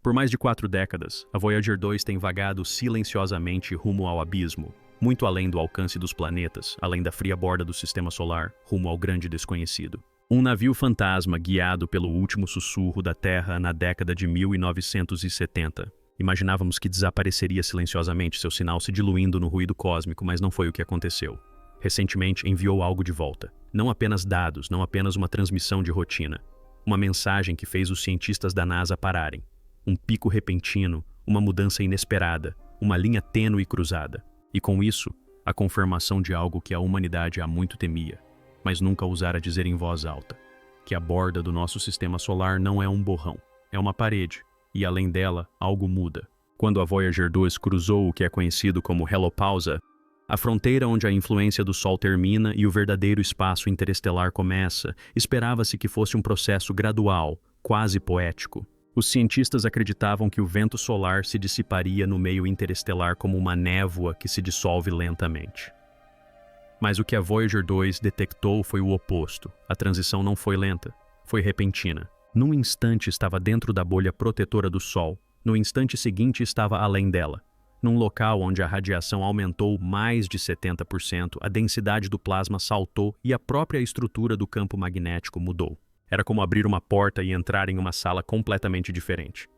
Por mais de 4 décadas, a Voyager 2 tem vagado silenciosamente rumo ao abismo, muito além do alcance dos planetas, além da fria borda do sistema solar, rumo ao grande desconhecido. Um navio fantasma guiado pelo último sussurro da Terra na década de 1970. Imaginávamos que desapareceria silenciosamente, seu sinal se diluindo no ruído cósmico, mas não foi o que aconteceu. Recentemente enviou algo de volta. Não apenas dados, não apenas uma transmissão de rotina. Uma mensagem que fez os cientistas da NASA pararem. Um pico repentino, uma mudança inesperada, uma linha tênue cruzada. E com isso, a confirmação de algo que a humanidade há muito temia, mas nunca ousara dizer em voz alta, que a borda do nosso sistema solar não é um borrão, é uma parede, e além dela, algo muda. Quando a Voyager 2 cruzou o que é conhecido como helopausa, a fronteira onde a influência do Sol termina e o verdadeiro espaço interestelar começa, esperava-se que fosse um processo gradual, quase poético. Os cientistas acreditavam que o vento solar se dissiparia no meio interestelar como uma névoa que se dissolve lentamente. Mas o que a Voyager 2 detectou foi o oposto. A transição não foi lenta, foi repentina. Num instante estava dentro da bolha protetora do Sol, no instante seguinte estava além dela. Num local onde a radiação aumentou mais de 70%, a densidade do plasma saltou e a própria estrutura do campo magnético mudou. Era como abrir uma porta e entrar em uma sala completamente diferente.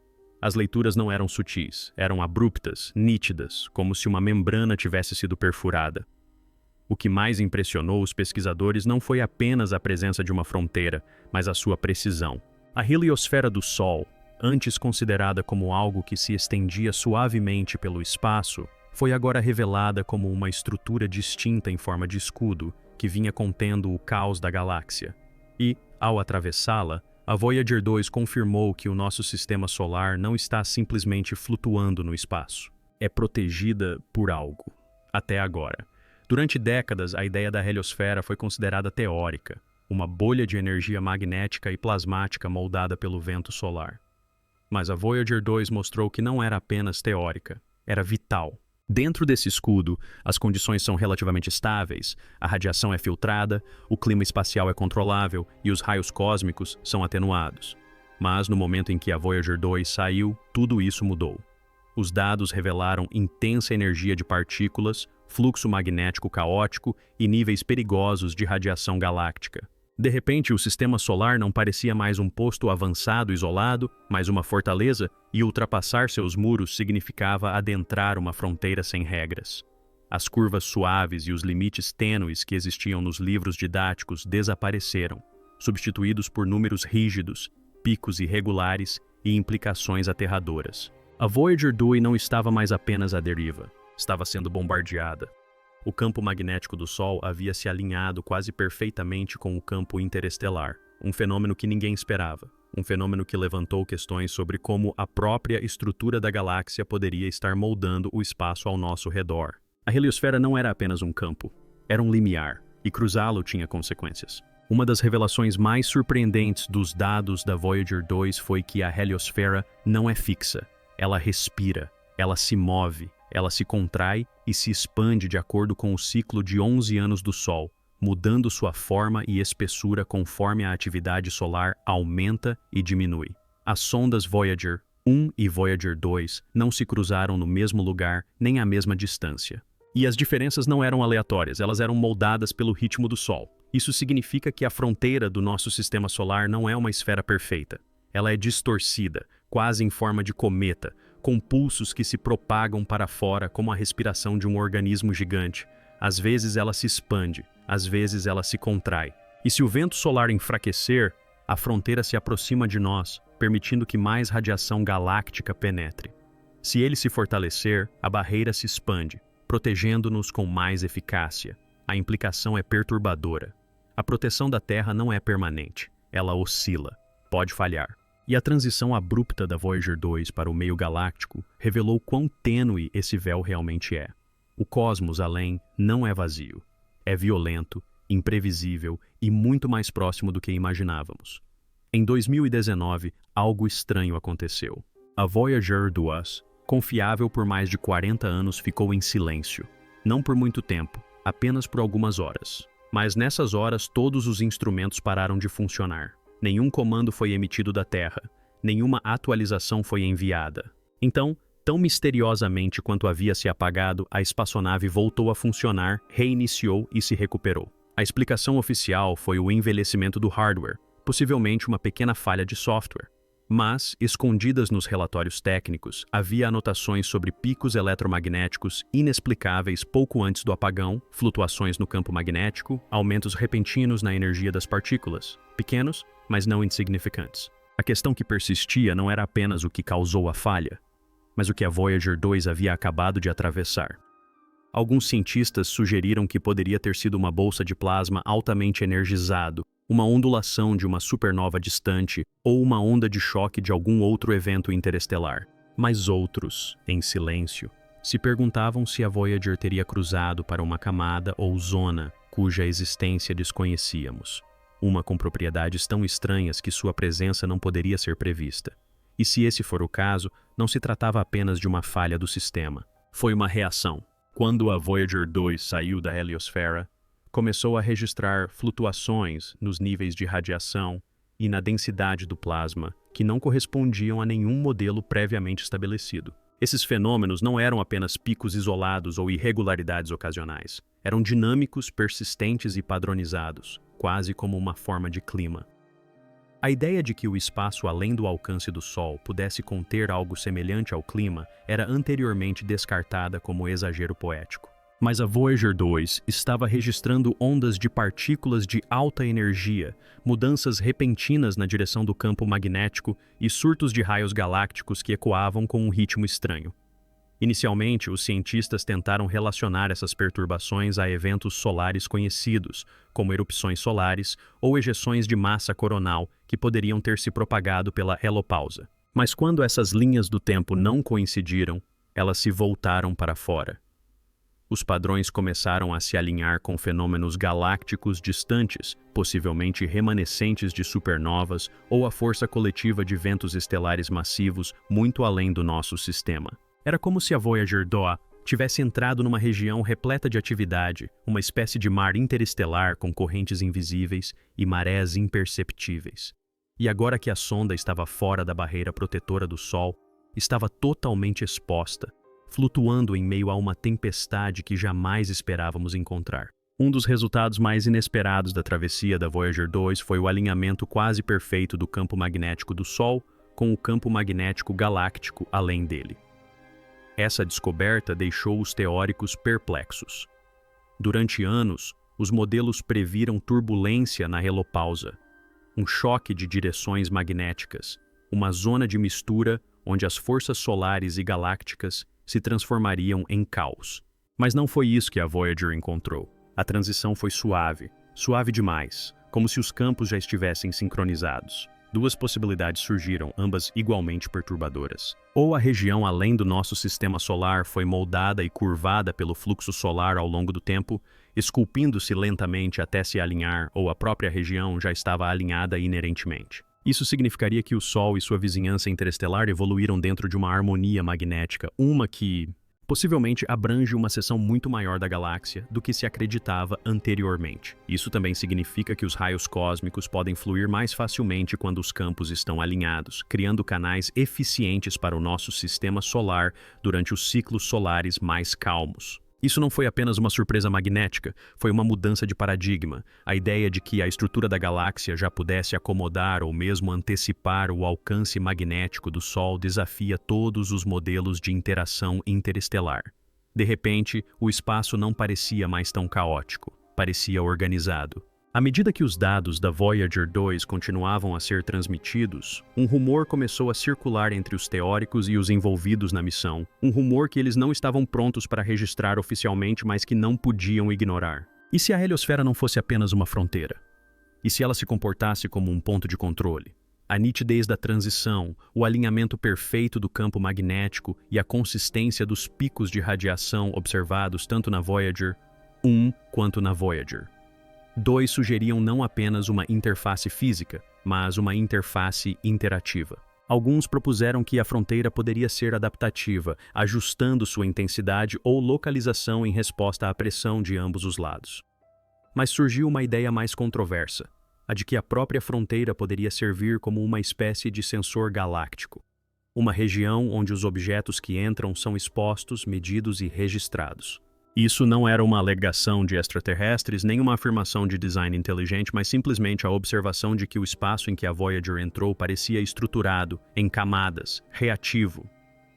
As leituras não eram sutis, eram abruptas, nítidas, como se uma membrana tivesse sido perfurada. O que mais impressionou os pesquisadores não foi apenas a presença de uma fronteira, mas a sua precisão. A heliosfera do Sol, antes considerada como algo que se estendia suavemente pelo espaço, foi agora revelada como uma estrutura distinta em forma de escudo, que vinha contendo o caos da galáxia. E, ao atravessá-la, a Voyager 2 confirmou que o nosso sistema solar não está simplesmente flutuando no espaço. É protegida por algo. Até agora. Durante décadas, a ideia da heliosfera foi considerada teórica, uma bolha de energia magnética e plasmática moldada pelo vento solar. Mas a Voyager 2 mostrou que não era apenas teórica, era vital. Dentro desse escudo, as condições são relativamente estáveis, a radiação é filtrada, o clima espacial é controlável e os raios cósmicos são atenuados. Mas no momento em que a Voyager 2 saiu, tudo isso mudou. Os dados revelaram intensa energia de partículas, fluxo magnético caótico e níveis perigosos de radiação galáctica. De repente, o sistema solar não parecia mais um posto avançado isolado, mas uma fortaleza, e ultrapassar seus muros significava adentrar uma fronteira sem regras. As curvas suaves e os limites tênues que existiam nos livros didáticos desapareceram, substituídos por números rígidos, picos irregulares e implicações aterradoras. A Voyager 2 não estava mais apenas à deriva, estava sendo bombardeada. O campo magnético do Sol havia se alinhado quase perfeitamente com o campo interestelar, um fenômeno que ninguém esperava, um fenômeno que levantou questões sobre como a própria estrutura da galáxia poderia estar moldando o espaço ao nosso redor. A heliosfera não era apenas um campo, era um limiar, e cruzá-lo tinha consequências. Uma das revelações mais surpreendentes dos dados da Voyager 2 foi que a heliosfera não é fixa, ela respira, ela se move, ela se contrai e se expande de acordo com o ciclo de 11 anos do Sol, mudando sua forma e espessura conforme a atividade solar aumenta e diminui. As sondas Voyager 1 e Voyager 2 não se cruzaram no mesmo lugar nem à mesma distância. E as diferenças não eram aleatórias, elas eram moldadas pelo ritmo do Sol. Isso significa que a fronteira do nosso sistema solar não é uma esfera perfeita. Ela é distorcida, quase em forma de cometa, com pulsos que se propagam para fora como a respiração de um organismo gigante. Às vezes ela se expande, às vezes ela se contrai. E se o vento solar enfraquecer, a fronteira se aproxima de nós, permitindo que mais radiação galáctica penetre. Se ele se fortalecer, a barreira se expande, protegendo-nos com mais eficácia. A implicação é perturbadora. A proteção da Terra não é permanente, ela oscila, pode falhar. E a transição abrupta da Voyager 2 para o meio galáctico revelou quão tênue esse véu realmente é. O cosmos além não é vazio. É violento, imprevisível e muito mais próximo do que imaginávamos. Em 2019, algo estranho aconteceu. A Voyager 2, confiável por mais de 40 anos, ficou em silêncio. Não por muito tempo, apenas por algumas horas. Mas nessas horas todos os instrumentos pararam de funcionar. Nenhum comando foi emitido da Terra. nenhuma atualização foi enviada. Então, tão misteriosamente quanto havia se apagado, a espaçonave voltou a funcionar, reiniciou e se recuperou. A explicação oficial foi o envelhecimento do hardware, possivelmente uma pequena falha de software. Mas, escondidas nos relatórios técnicos, havia anotações sobre picos eletromagnéticos inexplicáveis pouco antes do apagão, flutuações no campo magnético, aumentos repentinos na energia das partículas, pequenos, mas não insignificantes. A questão que persistia não era apenas o que causou a falha, mas o que a Voyager 2 havia acabado de atravessar. Alguns cientistas sugeriram que poderia ter sido uma bolsa de plasma altamente energizado, uma ondulação de uma supernova distante ou uma onda de choque de algum outro evento interestelar. Mas outros, em silêncio, se perguntavam se a Voyager teria cruzado para uma camada ou zona cuja existência desconhecíamos, uma com propriedades tão estranhas que sua presença não poderia ser prevista. E se esse for o caso, não se tratava apenas de uma falha do sistema. Foi uma reação. Quando a Voyager 2 saiu da heliosfera, começou a registrar flutuações nos níveis de radiação e na densidade do plasma que não correspondiam a nenhum modelo previamente estabelecido. Esses fenômenos não eram apenas picos isolados ou irregularidades ocasionais. Eram dinâmicos, persistentes e padronizados, quase como uma forma de clima. A ideia de que o espaço além do alcance do Sol pudesse conter algo semelhante ao clima era anteriormente descartada como exagero poético. Mas a Voyager 2 estava registrando ondas de partículas de alta energia, mudanças repentinas na direção do campo magnético e surtos de raios galácticos que ecoavam com um ritmo estranho. Inicialmente, os cientistas tentaram relacionar essas perturbações a eventos solares conhecidos, como erupções solares ou ejeções de massa coronal que poderiam ter se propagado pela helopausa. Mas quando essas linhas do tempo não coincidiram, elas se voltaram para fora. Os padrões começaram a se alinhar com fenômenos galácticos distantes, possivelmente remanescentes de supernovas ou a força coletiva de ventos estelares massivos muito além do nosso sistema. Era como se a Voyager 2 tivesse entrado numa região repleta de atividade, uma espécie de mar interestelar com correntes invisíveis e marés imperceptíveis. E agora que a sonda estava fora da barreira protetora do Sol, estava totalmente exposta, flutuando em meio a uma tempestade que jamais esperávamos encontrar. Um dos resultados mais inesperados da travessia da Voyager 2 foi o alinhamento quase perfeito do campo magnético do Sol com o campo magnético galáctico além dele. Essa descoberta deixou os teóricos perplexos. Durante anos, os modelos previram turbulência na helopausa, um choque de direções magnéticas, uma zona de mistura onde as forças solares e galácticas se transformariam em caos. Mas não foi isso que a Voyager encontrou. A transição foi suave, suave demais, como se os campos já estivessem sincronizados. Duas possibilidades surgiram, ambas igualmente perturbadoras. Ou a região além do nosso sistema solar foi moldada e curvada pelo fluxo solar ao longo do tempo, esculpindo-se lentamente até se alinhar, ou a própria região já estava alinhada inerentemente. Isso significaria que o Sol e sua vizinhança interestelar evoluíram dentro de uma harmonia magnética, uma que possivelmente abrange uma seção muito maior da galáxia do que se acreditava anteriormente. Isso também significa que os raios cósmicos podem fluir mais facilmente quando os campos estão alinhados, criando canais eficientes para o nosso sistema solar durante os ciclos solares mais calmos. Isso não foi apenas uma surpresa magnética, foi uma mudança de paradigma. A ideia de que a estrutura da galáxia já pudesse acomodar ou mesmo antecipar o alcance magnético do Sol desafia todos os modelos de interação interestelar. De repente, o espaço não parecia mais tão caótico, parecia organizado. À medida que os dados da Voyager 2 continuavam a ser transmitidos, um rumor começou a circular entre os teóricos e os envolvidos na missão, um rumor que eles não estavam prontos para registrar oficialmente, mas que não podiam ignorar. E se a heliosfera não fosse apenas uma fronteira? E se ela se comportasse como um ponto de controle? A nitidez da transição, o alinhamento perfeito do campo magnético e a consistência dos picos de radiação observados tanto na Voyager 1 quanto na Voyager 2 sugeriam não apenas uma interface física, mas uma interface interativa. Alguns propuseram que a fronteira poderia ser adaptativa, ajustando sua intensidade ou localização em resposta à pressão de ambos os lados. Mas surgiu uma ideia mais controversa. a de que a própria fronteira poderia servir como uma espécie de sensor galáctico, uma região onde os objetos que entram são expostos, medidos e registrados. Isso não era uma alegação de extraterrestres, nem uma afirmação de design inteligente, mas simplesmente a observação de que o espaço em que a Voyager entrou parecia estruturado, em camadas, reativo.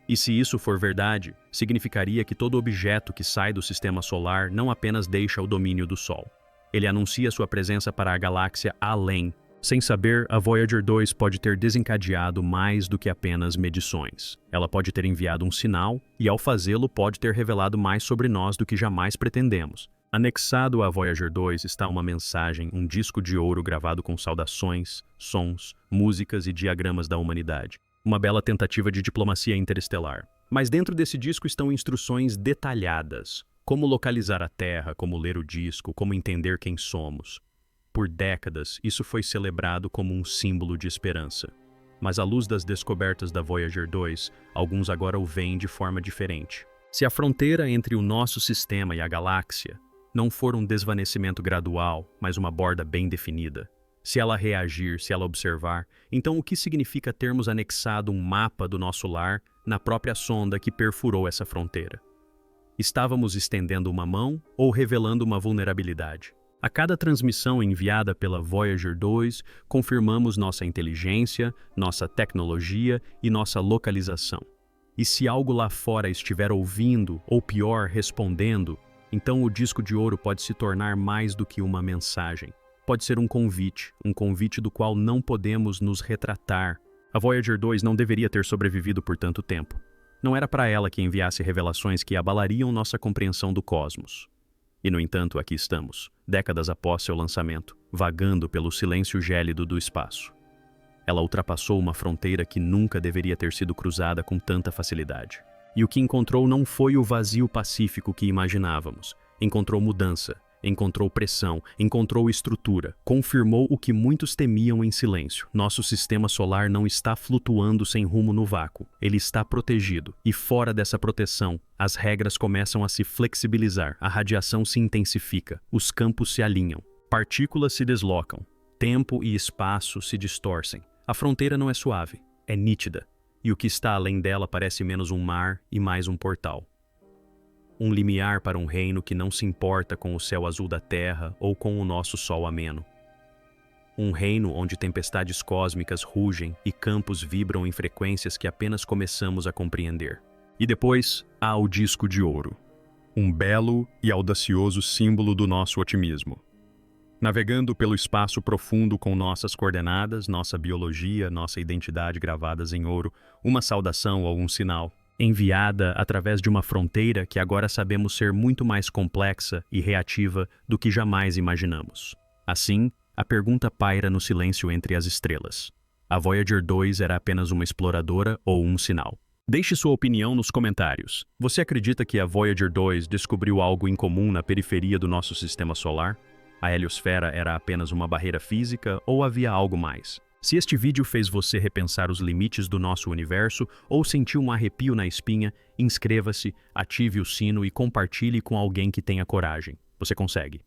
E se isso for verdade, significaria que todo objeto que sai do sistema solar não apenas deixa o domínio do Sol. Ele anuncia sua presença para a galáxia além. Sem saber, a Voyager 2 pode ter desencadeado mais do que apenas medições. Ela pode ter enviado um sinal e, ao fazê-lo, pode ter revelado mais sobre nós do que jamais pretendemos. Anexado à Voyager 2 está uma mensagem, um disco de ouro gravado com saudações, sons, músicas e diagramas da humanidade. Uma bela tentativa de diplomacia interestelar. Mas dentro desse disco estão instruções detalhadas. Como localizar a Terra, como ler o disco, como entender quem somos. Por décadas, isso foi celebrado como um símbolo de esperança. Mas à luz das descobertas da Voyager 2, alguns agora o veem de forma diferente. Se a fronteira entre o nosso sistema e a galáxia não for um desvanecimento gradual, mas uma borda bem definida, se ela reagir, se ela observar, então o que significa termos anexado um mapa do nosso lar na própria sonda que perfurou essa fronteira? Estávamos estendendo uma mão ou revelando uma vulnerabilidade? A cada transmissão enviada pela Voyager 2, confirmamos nossa inteligência, nossa tecnologia e nossa localização. E se algo lá fora estiver ouvindo, ou pior, respondendo, então o disco de ouro pode se tornar mais do que uma mensagem. Pode ser um convite do qual não podemos nos retratar. A Voyager 2 não deveria ter sobrevivido por tanto tempo. Não era para ela que enviasse revelações que abalariam nossa compreensão do cosmos. E, no entanto, aqui estamos, décadas após seu lançamento, vagando pelo silêncio gélido do espaço. Ela ultrapassou uma fronteira que nunca deveria ter sido cruzada com tanta facilidade. E o que encontrou não foi o vazio pacífico que imaginávamos. Encontrou mudança, encontrou pressão, encontrou estrutura, confirmou o que muitos temiam em silêncio. Nosso sistema solar não está flutuando sem rumo no vácuo. Ele está protegido. E fora dessa proteção, as regras começam a se flexibilizar, a radiação se intensifica, os campos se alinham, partículas se deslocam, tempo e espaço se distorcem. A fronteira não é suave, é nítida. E o que está além dela parece menos um mar e mais um portal. Um limiar para um reino que não se importa com o céu azul da terra ou com o nosso sol ameno. Um reino onde tempestades cósmicas rugem e campos vibram em frequências que apenas começamos a compreender. E depois há o disco de ouro, um belo e audacioso símbolo do nosso otimismo. Navegando pelo espaço profundo com nossas coordenadas, nossa biologia, nossa identidade gravadas em ouro, uma saudação ou um sinal, enviada através de uma fronteira que agora sabemos ser muito mais complexa e reativa do que jamais imaginamos. Assim, a pergunta paira no silêncio entre as estrelas. A Voyager 2 era apenas uma exploradora ou um sinal? Deixe sua opinião nos comentários. Você acredita que a Voyager 2 descobriu algo incomum na periferia do nosso sistema solar? A heliosfera era apenas uma barreira física ou havia algo mais? Se este vídeo fez você repensar os limites do nosso universo ou sentiu um arrepio na espinha, inscreva-se, ative o sino e compartilhe com alguém que tenha coragem. Você consegue.